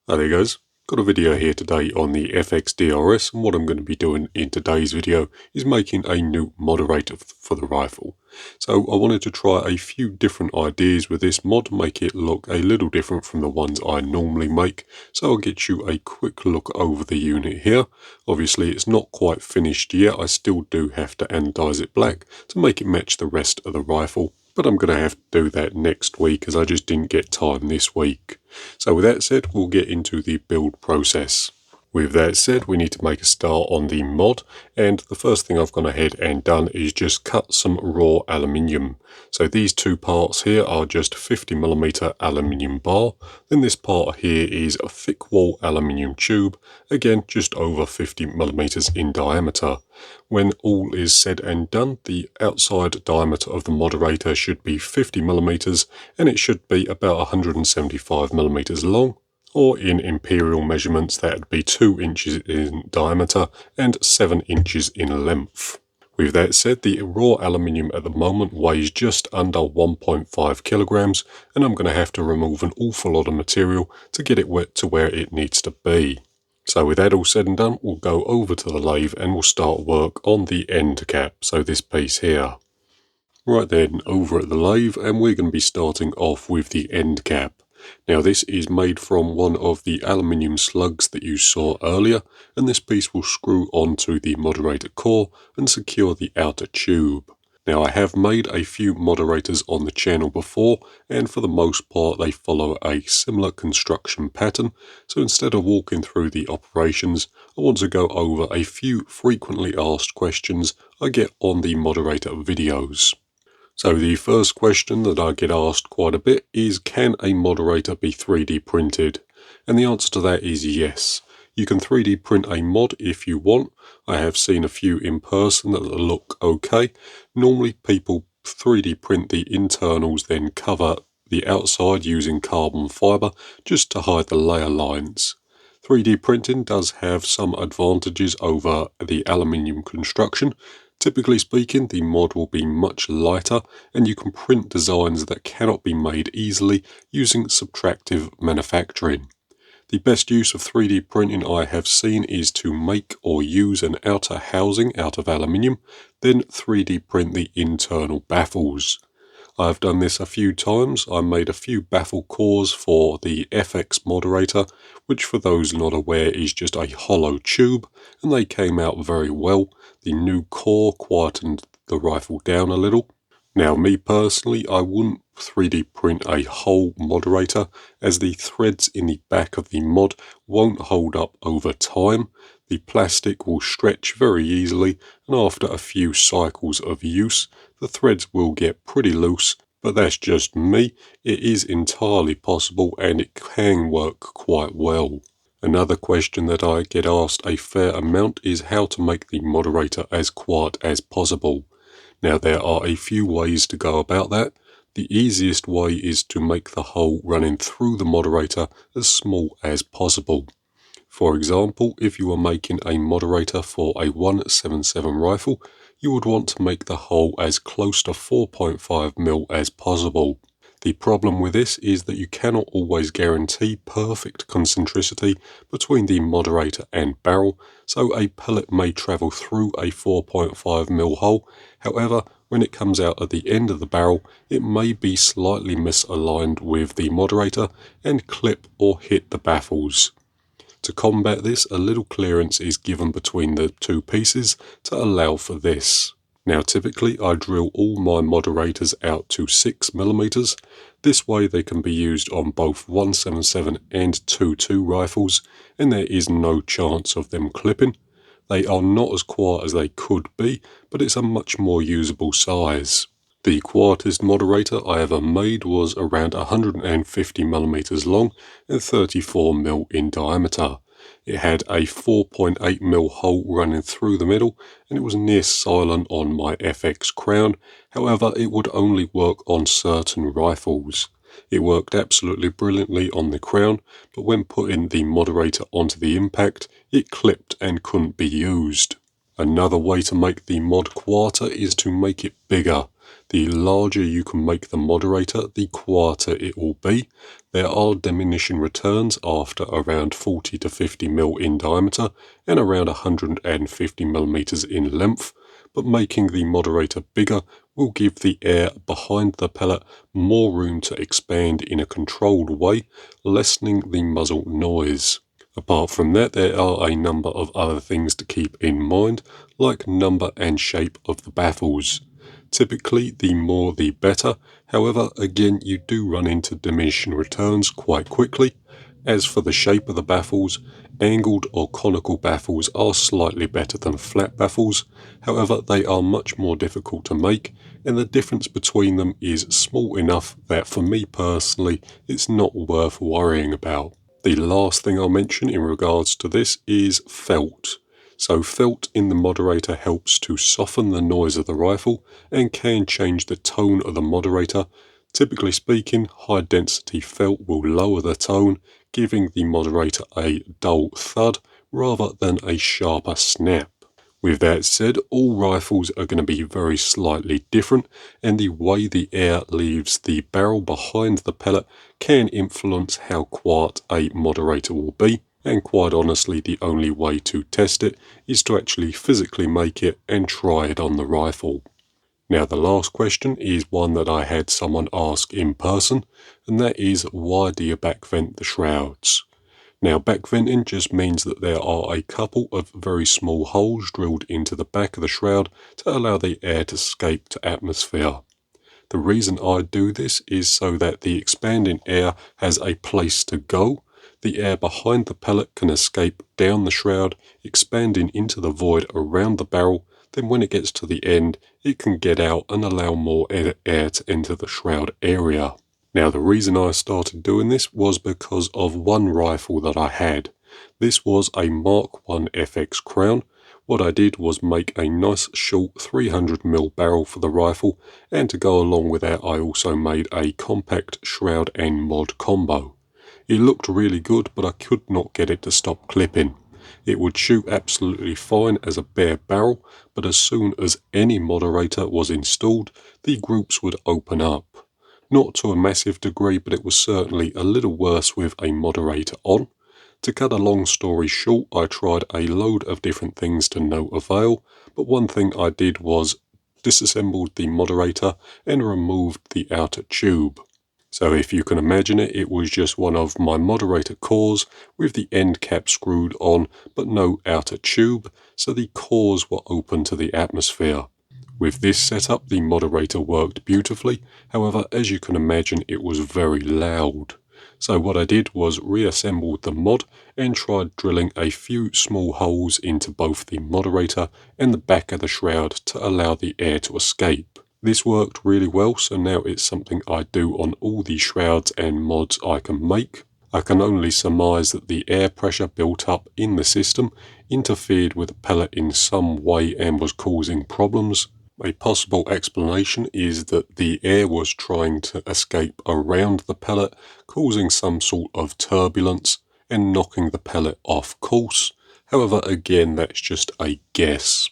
Hi there guys, got a video here today on the FX DRS, and what I'm going to be doing in today's video is making a new moderator for the rifle. So I wanted to try a few different ideas with this mod, make it look a little different from the ones I normally make. So I'll get you a quick look over the unit here. Obviously it's not quite finished yet, I still do have to anodize it black to make it match the rest of the rifle. But I'm going to have to do that next week as I just didn't get time this week. So with that said, we'll get into the build process. With that said, we need to make a start on the mod, and the first thing I've gone ahead and done is just cut some raw aluminium. So these two parts here are just 50mm aluminium bar, then this part here is a thick wall aluminium tube, again just over 50mm in diameter. When all is said and done, the outside diameter of the moderator should be 50mm and it should be about 175mm long. Or in imperial measurements, that would be 2 inches in diameter and 7 inches in length. With that said, the raw aluminium at the moment weighs just under 1.5 kilograms, and I'm going to have to remove an awful lot of material to get it wet to where it needs to be. So with that all said and done, we'll go over to the lathe and we'll start work on the end cap, so this piece here. Right then, over at the lathe, and we're going to be starting off with the end cap. Now this is made from one of the aluminium slugs that you saw earlier, and this piece will screw onto the moderator core and secure the outer tube. Now I have made a few moderators on the channel before, and for the most part they follow a similar construction pattern, so instead of walking through the operations, I want to go over a few frequently asked questions I get on the moderator videos. So the first question that I get asked quite a bit is, can a moderator be 3D printed? And the answer to that is yes. You can 3D print a mod if you want. I have seen a few in person that look okay. Normally people 3D print the internals, then cover the outside using carbon fibre just to hide the layer lines. 3D printing does have some advantages over the aluminium construction. Typically speaking, the mod will be much lighter and you can print designs that cannot be made easily using subtractive manufacturing. The best use of 3D printing I have seen is to make or use an outer housing out of aluminium, then 3D print the internal baffles. I've done this a few times. I made a few baffle cores for the FX moderator, which for those not aware is just a hollow tube, and they came out very well. The new core quietened the rifle down a little. Now me personally, I wouldn't 3D print a whole moderator, as the threads in the back of the mod won't hold up over time. The plastic will stretch very easily, and after a few cycles of use, the threads will get pretty loose, but that's just me. It is entirely possible and it can work quite well. Another question that I get asked a fair amount is how to make the moderator as quiet as possible. Now there are a few ways to go about that. The easiest way is to make the hole running through the moderator as small as possible. For example, if you are making a moderator for a 177 rifle, you would want to make the hole as close to 4.5mm as possible. The problem with this is that you cannot always guarantee perfect concentricity between the moderator and barrel, so a pellet may travel through a 4.5mm hole. However, when it comes out at the end of the barrel, it may be slightly misaligned with the moderator and clip or hit the baffles. To combat this, a little clearance is given between the two pieces to allow for this. Now typically I drill all my moderators out to 6mm. This way they can be used on both 177 and 2.2 rifles, and there is no chance of them clipping. They are not as quiet as they could be, but it's a much more usable size. The quietest moderator I ever made was around 150mm long and 34mm in diameter. It had a 4.8mm hole running through the middle, and it was near silent on my FX Crown. However, it would only work on certain rifles. It worked absolutely brilliantly on the Crown, but when putting the moderator onto the impact, it clipped and couldn't be used. Another way to make the mod quieter is to make it bigger. The larger you can make the moderator, the quieter it will be. There are diminishing returns after around 40 to 50 mil in diameter and around 150 millimeters in length, but making the moderator bigger will give the air behind the pellet more room to expand in a controlled way, lessening the muzzle noise. Apart from that, there are a number of other things to keep in mind, like number and shape of the baffles. Typically, the more the better. However, again, you do run into diminishing returns quite quickly. As for the shape of the baffles, angled or conical baffles are slightly better than flat baffles. However, they are much more difficult to make, and the difference between them is small enough that for me personally, it's not worth worrying about. The last thing I'll mention in regards to this is felt. So felt in the moderator helps to soften the noise of the rifle and can change the tone of the moderator. Typically speaking, high density felt will lower the tone, giving the moderator a dull thud rather than a sharper snap. With that said, all rifles are going to be very slightly different, and the way the air leaves the barrel behind the pellet can influence how quiet a moderator will be, and quite honestly the only way to test it is to actually physically make it and try it on the rifle. Now the last question is one that I had someone ask in person, and that is, why do you backvent the shrouds? Now, backventing just means that there are a couple of very small holes drilled into the back of the shroud to allow the air to escape to atmosphere. The reason I do this is so that the expanding air has a place to go. The air behind the pellet can escape down the shroud, expanding into the void around the barrel. Then when it gets to the end, it can get out and allow more air to enter the shroud area. Now, the reason I started doing this was because of one rifle that I had. This was a Mark 1 FX Crown. What I did was make a nice short 300mm barrel for the rifle, and to go along with that I also made a compact shroud and mod combo. It looked really good, but I could not get it to stop clipping. It would shoot absolutely fine as a bare barrel, but as soon as any moderator was installed, the groups would open up. Not to a massive degree, but it was certainly a little worse with a moderator on. To cut a long story short, I tried a load of different things to no avail, but one thing I did was disassembled the moderator and removed the outer tube. So if you can imagine it, it was just one of my moderator cores with the end cap screwed on, but no outer tube, so the cores were open to the atmosphere. With this setup, the moderator worked beautifully. However, as you can imagine, it was very loud. So what I did was reassembled the mod and tried drilling a few small holes into both the moderator and the back of the shroud to allow the air to escape. This worked really well, so now it's something I do on all the shrouds and mods I can make. I can only surmise that the air pressure built up in the system interfered with the pellet in some way and was causing problems. A possible explanation is that the air was trying to escape around the pellet, causing some sort of turbulence and knocking the pellet off course. However, again, that's just a guess.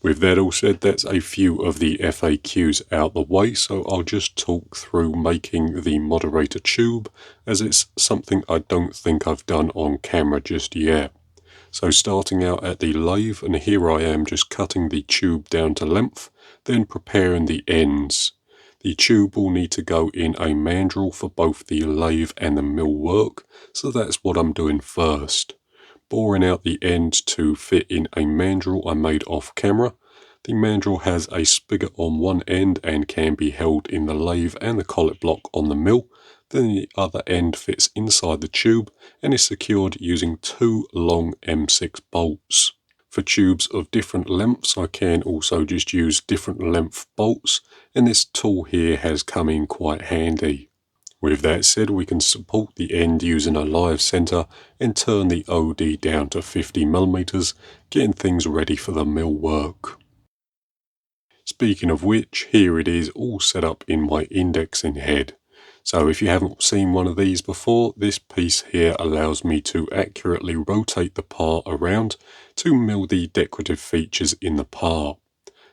With that all said, that's a few of the FAQs out the way, so I'll just talk through making the moderator tube, as it's something I don't think I've done on camera just yet. So starting out at the lathe, and here I am just cutting the tube down to length, then preparing the ends. The tube will need to go in a mandrel for both the lathe and the mill work, so that's what I'm doing first. Boring out the end to fit in a mandrel I made off camera. The mandrel has a spigot on one end and can be held in the lathe and the collet block on the mill. Then the other end fits inside the tube and is secured using two long M6 bolts. For tubes of different lengths, I can also just use different length bolts, and this tool here has come in quite handy. With that said, we can support the end using a live center and turn the OD down to 50mm, getting things ready for the mill work. Speaking of which, here it is all set up in my indexing head. So if you haven't seen one of these before, this piece here allows me to accurately rotate the part around to mill the decorative features in the part.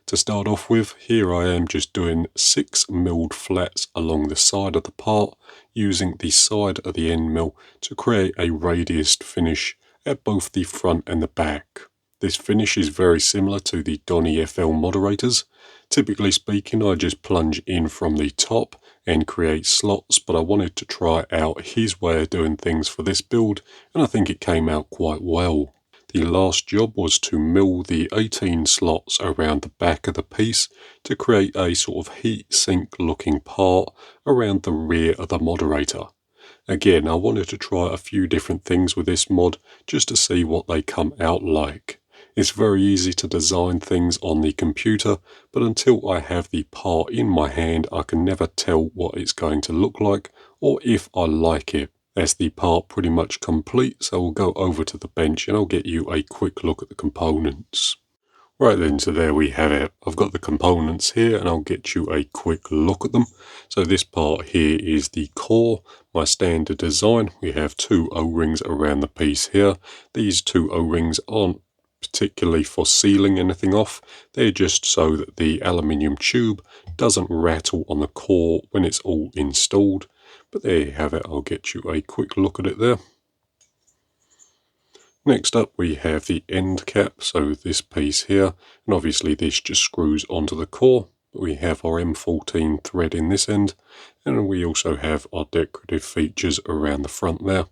To start off with, here I am just doing 6 milled flats along the side of the part, using the side of the end mill to create a radiused finish at both the front and the back. This finish is very similar to the Donny FL moderators. Typically speaking, I just plunge in from the top and create slots, but I wanted to try out his way of doing things for this build, and I think it came out quite well. The last job was to mill the 18 slots around the back of the piece to create a sort of heat sink looking part around the rear of the moderator. Again, I wanted to try a few different things with this mod just to see what they come out like. It's very easy to design things on the computer, but until I have the part in my hand, I can never tell what it's going to look like or if I like it. That's the part pretty much complete, so we'll go over to the bench and I'll get you a quick look at the components. Right then, so there we have it. I've got the components here and I'll get you a quick look at them. So this part here is the core, my standard design. We have 2 O-rings around the piece here. These 2 O-rings aren't particularly for sealing anything off. They're just so that the aluminium tube doesn't rattle on the core when it's all installed. But there you have it. I'll get you a quick look at it there. Next up we have the end cap, so this piece here, and obviously this just screws onto the core. We have our M14 thread in this end, and we also have our decorative features around the front there.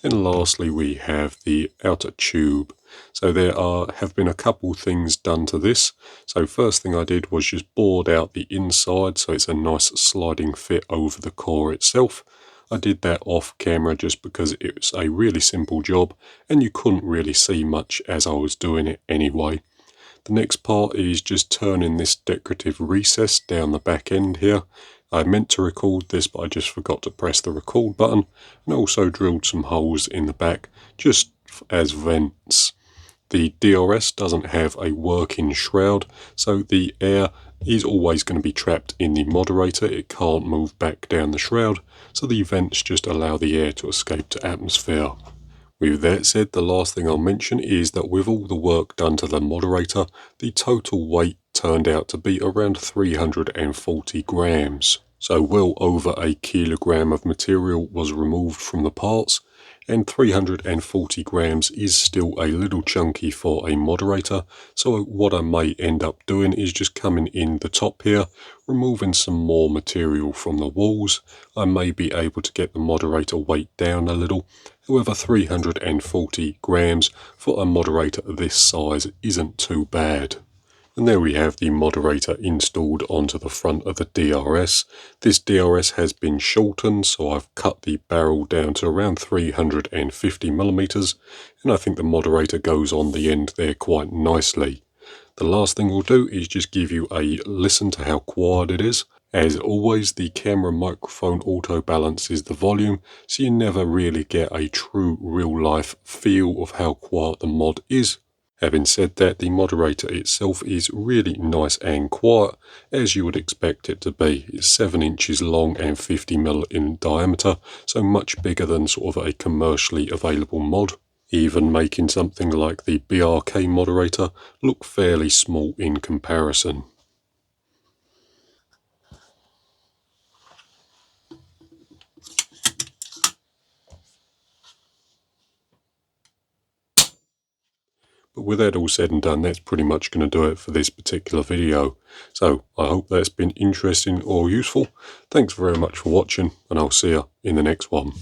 Then lastly we have the outer tube. So there have been a couple things done to this. So first thing I did was just board out the inside so it's a nice sliding fit over the core itself. I did that off camera just because it was a really simple job and you couldn't really see much as I was doing it anyway. The next part is just turning this decorative recess down the back end here. I meant to record this, but I just forgot to press the record button, and also drilled some holes in the back just as vents. The DRS doesn't have a working shroud, so the air is always going to be trapped in the moderator. It can't move back down the shroud, so the vents just allow the air to escape to atmosphere. With that said, the last thing I'll mention is that with all the work done to the moderator, the total weight turned out to be around 340 grams. So well over a kilogram of material was removed from the parts, and 340 grams is still a little chunky for a moderator. So what I may end up doing is just coming in the top here, removing some more material from the walls. I may be able to get the moderator weight down a little. However, 340 grams for a moderator this size isn't too bad. And there we have the moderator installed onto the front of the DRS. This DRS has been shortened, so I've cut the barrel down to around 350mm, and I think the moderator goes on the end there quite nicely. The last thing we'll do is just give you a listen to how quiet it is. As always, the camera microphone auto balances the volume, so you never really get a true real-life feel of how quiet the mod is. Having said that, the moderator itself is really nice and quiet, as you would expect it to be. It's 7 inches long and 50mm in diameter, so much bigger than sort of a commercially available mod, even making something like the BRK moderator look fairly small in comparison. But with that all said and done, that's pretty much going to do it for this particular video. So I hope that's been interesting or useful. Thanks very much for watching, and I'll see you in the next one.